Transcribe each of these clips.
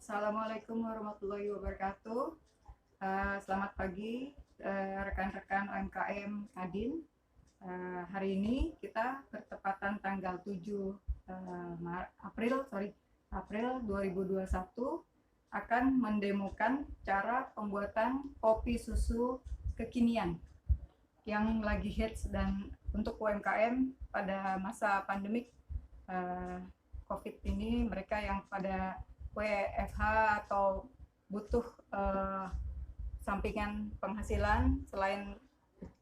Assalamualaikum warahmatullahi wabarakatuh. Selamat pagi rekan-rekan UMKM Kadin. Hari ini kita bertepatan tanggal 7 April 2021 akan mendemokan cara pembuatan kopi susu kekinian yang lagi hits dan untuk UMKM pada masa pandemik COVID ini, mereka yang pada WFH atau butuh sampingan penghasilan selain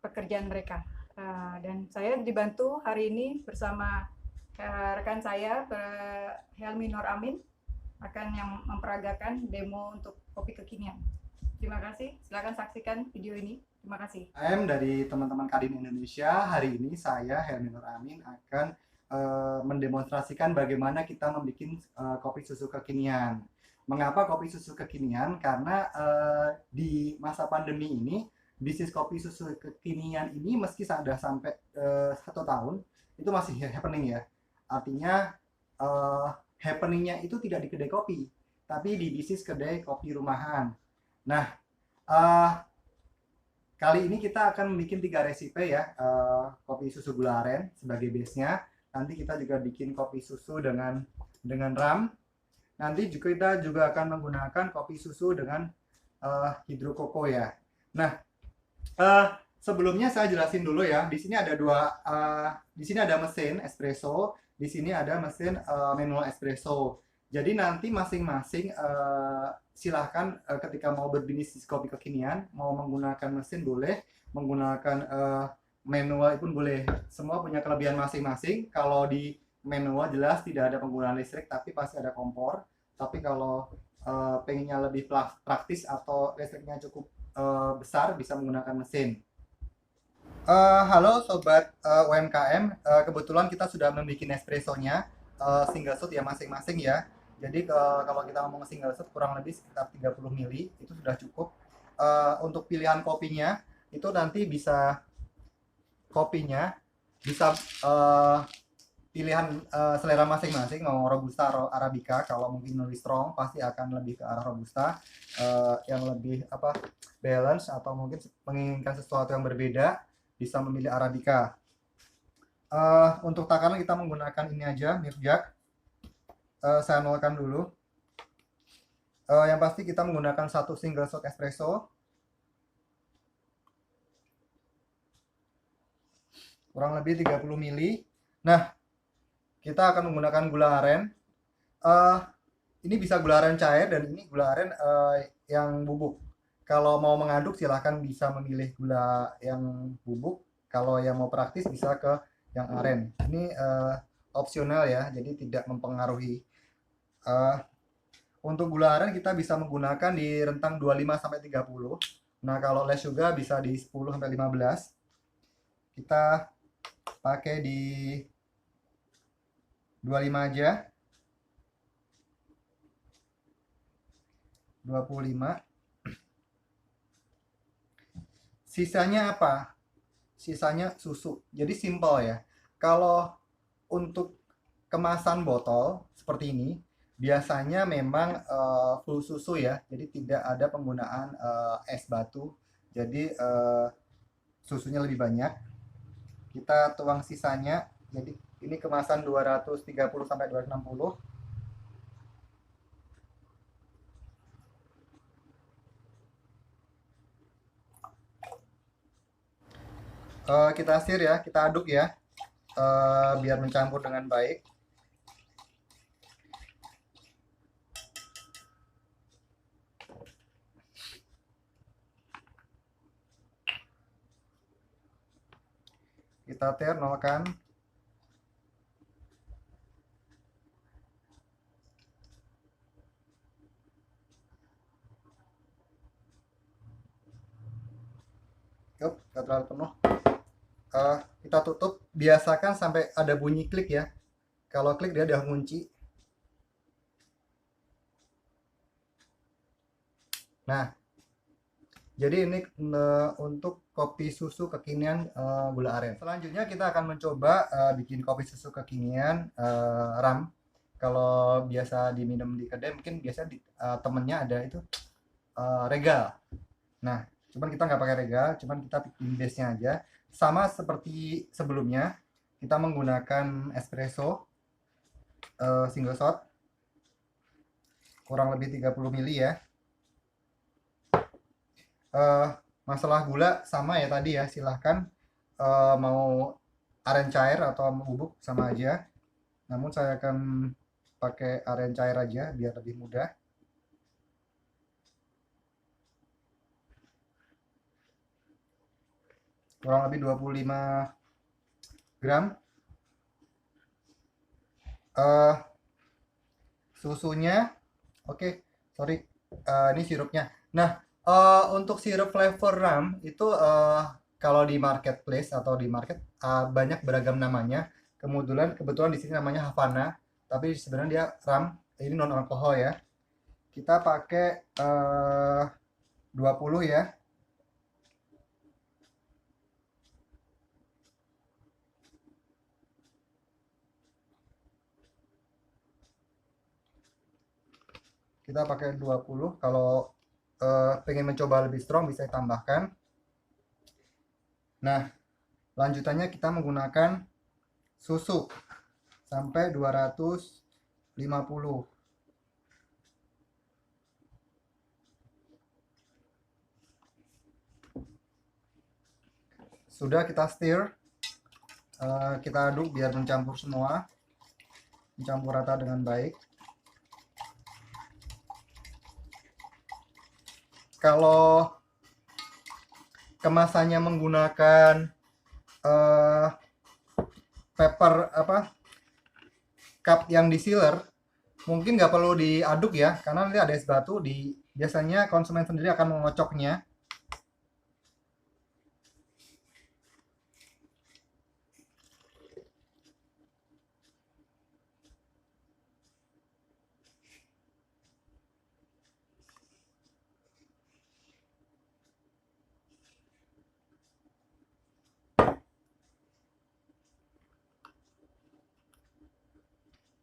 pekerjaan mereka. Dan saya dibantu hari ini bersama rekan saya Helmi Nur Amin akan yang memperagakan demo untuk kopi kekinian. Terima kasih, silakan saksikan video ini. Terima kasih. Dari teman-teman Kadin Indonesia. Hari ini saya Helmi Nur Amin akan mendemonstrasikan bagaimana kita membuat kopi susu kekinian. Mengapa kopi susu kekinian? Karena di masa pandemi ini bisnis kopi susu kekinian ini meski sudah sampai 1 tahun itu masih happening ya. Artinya happeningnya itu tidak di kedai kopi, tapi di bisnis kedai kopi rumahan. Nah, kali ini kita akan bikin 3 resipe ya. Kopi susu gula aren sebagai base-nya. Nanti kita juga bikin kopi susu dengan ram. Nanti kita juga akan menggunakan kopi susu dengan hidrokoko ya. Nah, sebelumnya saya jelasin dulu ya. Di sini ada di sini ada mesin espresso, di sini ada mesin manual espresso. Jadi nanti masing-masing silahkan ketika mau berbisnis kopi kekinian, mau menggunakan mesin boleh, menggunakan manual pun boleh. Semua punya kelebihan masing-masing. Kalau di manual jelas tidak ada penggunaan listrik, tapi pasti ada kompor. Tapi kalau pengennya lebih praktis atau listriknya cukup besar, bisa menggunakan mesin. Halo sobat UMKM, kebetulan kita sudah membuat espressonya single shot ya masing-masing ya. Jadi kalau kita ngomong single shot kurang lebih sekitar 30 ml itu sudah cukup. Untuk pilihan kopinya itu nanti bisa pilihan selera masing-masing, mau robusta atau arabica. Kalau mungkin lebih strong pasti akan lebih ke arah robusta, yang lebih balance, atau mungkin menginginkan sesuatu yang berbeda bisa memilih arabica. Untuk takaran kita menggunakan ini aja, milk jug. Saya nolkan dulu. Yang pasti kita menggunakan 1 single shot espresso, kurang lebih 30 ml. Nah, kita akan menggunakan gula aren. Ini bisa gula aren cair dan ini gula aren yang bubuk. Kalau mau mengaduk silahkan bisa memilih gula yang bubuk. Kalau yang mau praktis bisa ke yang aren. Ini opsional ya, jadi tidak mempengaruhi. Untuk gula aren kita bisa menggunakan di rentang 25-30. Nah, kalau less juga bisa di 10-15. Kita pakai di 25 aja. 25. Sisanya apa? Sisanya susu. Jadi simple ya. Kalau untuk kemasan botol seperti ini biasanya memang full susu ya. Jadi tidak ada penggunaan es batu. Jadi susunya lebih banyak. Kita tuang sisanya. Jadi ini kemasan 230 sampai 260. Kita stir ya, kita aduk ya, biar mencampur dengan baik. Kita nolkan. Yup, nggak terlalu penuh. Kita tutup, biasakan sampai ada bunyi klik ya. Kalau klik dia udah ngunci. Nah, jadi ini untuk kopi susu kekinian gula aren. Selanjutnya kita akan mencoba bikin kopi susu kekinian ram. Kalau biasa diminum di kedai mungkin biasa temennya ada itu Regal. Nah, cuman kita nggak pakai Regal, cuman kita bikin base-nya aja. Sama seperti sebelumnya, kita menggunakan espresso single shot kurang lebih 30 ml ya. Eh, Masalah gula sama ya tadi ya, silahkan mau aren cair atau bubuk sama aja. Namun saya akan pakai aren cair aja biar lebih mudah. Kurang lebih 25 gram. eh Susunya, oke, sorry, ini sirupnya. Nah, untuk sirup flavor rum itu kalau di marketplace atau di market banyak beragam namanya. Kebetulan di sini namanya Havana, tapi sebenarnya dia rum. Ini non alkohol ya. Kita pakai 20 ya. Kita pakai 20. Kalau pengen mencoba lebih strong bisa ditambahkan. Nah, lanjutannya kita menggunakan susu sampai 250. Sudah kita stir, kita aduk biar mencampur semua, mencampur rata dengan baik. Kalau kemasannya menggunakan paper cup yang di sealer, mungkin nggak perlu diaduk ya, karena nanti ada es batu. Biasanya konsumen sendiri akan mengocoknya.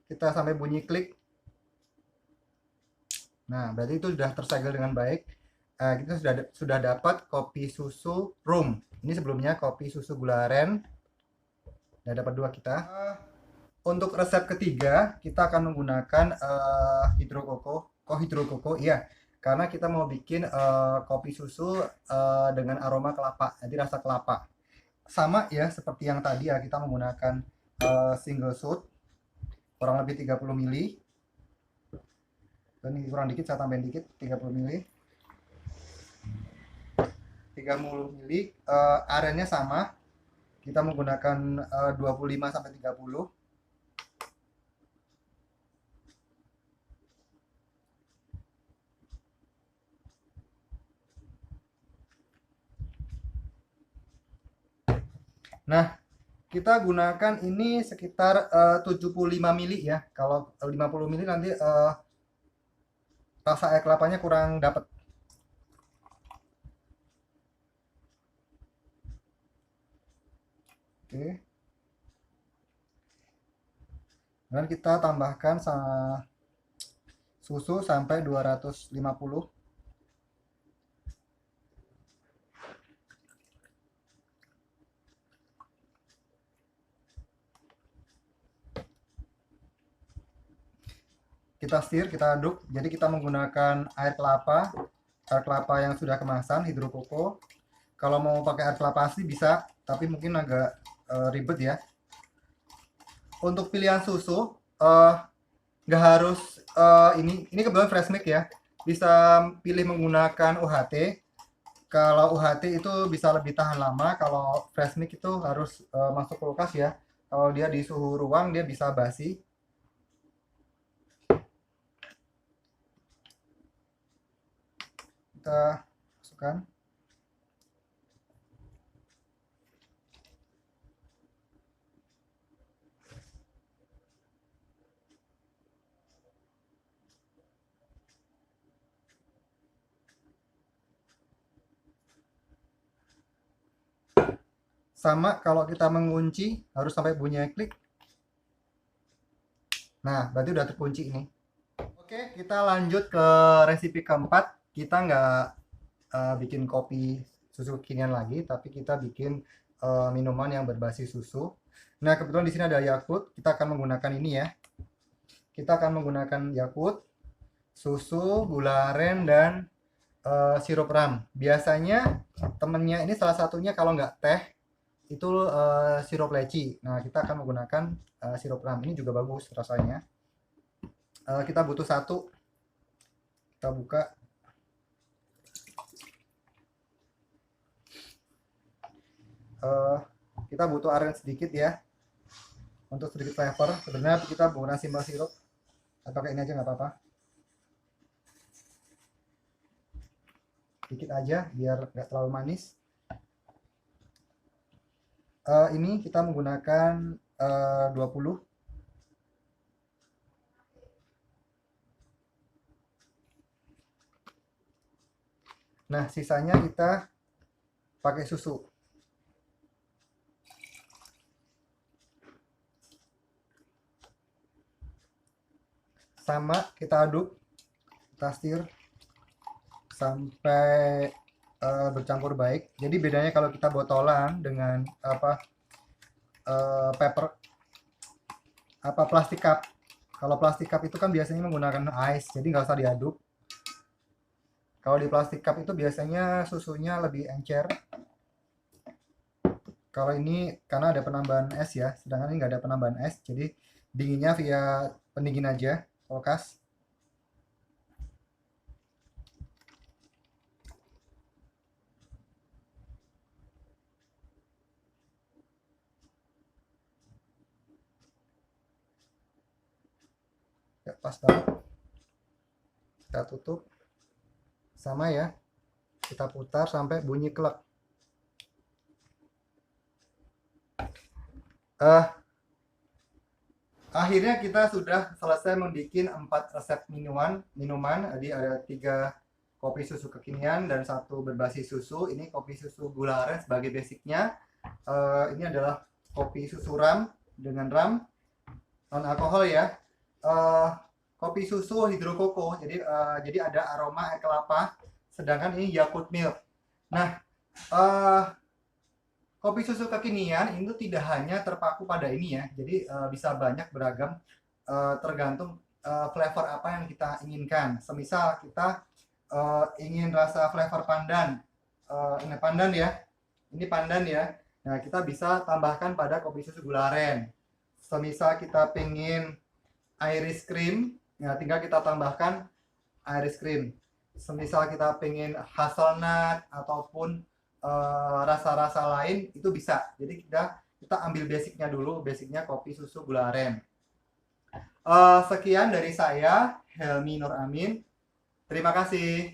Kita sampai bunyi klik. Nah, berarti itu sudah tersegel dengan baik. Kita sudah dapat kopi susu room. Ini sebelumnya kopi susu gula aren. Sudah dapat dua kita. Untuk resep ketiga, kita akan menggunakan hidro koko, iya. Karena kita mau bikin kopi susu dengan aroma kelapa, jadi rasa kelapa. Sama ya seperti yang tadi ya, kita menggunakan single shot kurang lebih 30 ml. Dan ini kurang dikit, saya tambahin dikit, 30 ml. 30 ml, arennya sama. Kita menggunakan 25 sampai 30. Nah, kita gunakan ini sekitar 75 mili ya. Kalau 50 mili nanti rasa air kelapanya kurang dapat. Oke. Dan kita tambahkan susu sampai 250. Kita stir, kita aduk. Jadi kita menggunakan air kelapa yang sudah kemasan hidro koko. Kalau mau pakai air kelapa asli bisa, tapi mungkin agak ribet ya. Untuk pilihan susu nggak harus ini kebetulan fresh milk ya. Bisa pilih menggunakan UHT. Kalau UHT itu bisa lebih tahan lama. Kalau fresh milk itu harus masuk kulkas ya. Kalau dia di suhu ruang dia bisa basi. Kita masukkan. Sama kalau kita mengunci harus sampai bunyi klik. Nah, berarti udah terkunci ini. Oke, kita lanjut ke resipi keempat. Kita nggak bikin kopi susu kekinian lagi, tapi kita bikin minuman yang berbasis susu. Nah, kebetulan di sini ada Yakult. Kita akan menggunakan ini ya. Kita akan menggunakan Yakult, susu, gula aren, dan sirup ram. Biasanya temennya ini salah satunya kalau nggak teh itu sirup leci. Nah, kita akan menggunakan sirup ram. Ini juga bagus rasanya. Kita butuh satu. Kita buka. Kita butuh aren sedikit ya, untuk sedikit flavor. Sebenarnya kita menggunakan simple sirup atau kayak ini aja nggak apa-apa, sedikit aja biar nggak terlalu manis. Ini kita menggunakan 20. Nah, sisanya kita pakai susu. Sama kita aduk, kita stir sampai bercampur baik. Jadi bedanya kalau kita botolan dengan paper plastik cup. Kalau plastik cup itu kan biasanya menggunakan ice, jadi nggak usah diaduk. Kalau di plastik cup itu biasanya susunya lebih encer. Kalau ini karena ada penambahan es ya, sedangkan ini nggak ada penambahan es, jadi dinginnya via pendingin aja, kulkas. Ya, pas banget. Kita tutup. Sama ya. Kita putar sampai bunyi klek. Akhirnya kita sudah selesai membuat 4 resep minuman. Jadi ada 3 kopi susu kekinian dan 1 berbasis susu. Ini kopi susu gula aren sebagai basicnya. Ini adalah kopi susu ram dengan ram non alkohol ya. Kopi susu hidrokoko, jadi ada aroma air kelapa, sedangkan ini Yakult milk. Nah, kopi susu kekinian itu tidak hanya terpaku pada ini ya, jadi bisa banyak beragam, tergantung flavor apa yang kita inginkan. Semisal kita ingin rasa flavor pandan, ini pandan ya, nah kita bisa tambahkan pada kopi susu gula aren. Semisal kita pengen Irish cream, nah tinggal kita tambahkan Irish cream. Semisal kita pengen hazelnut ataupun rasa-rasa lain itu bisa. Jadi kita ambil basicnya dulu, basicnya kopi susu gula aren. Sekian dari saya, Helmi Nur Amin. Terima kasih.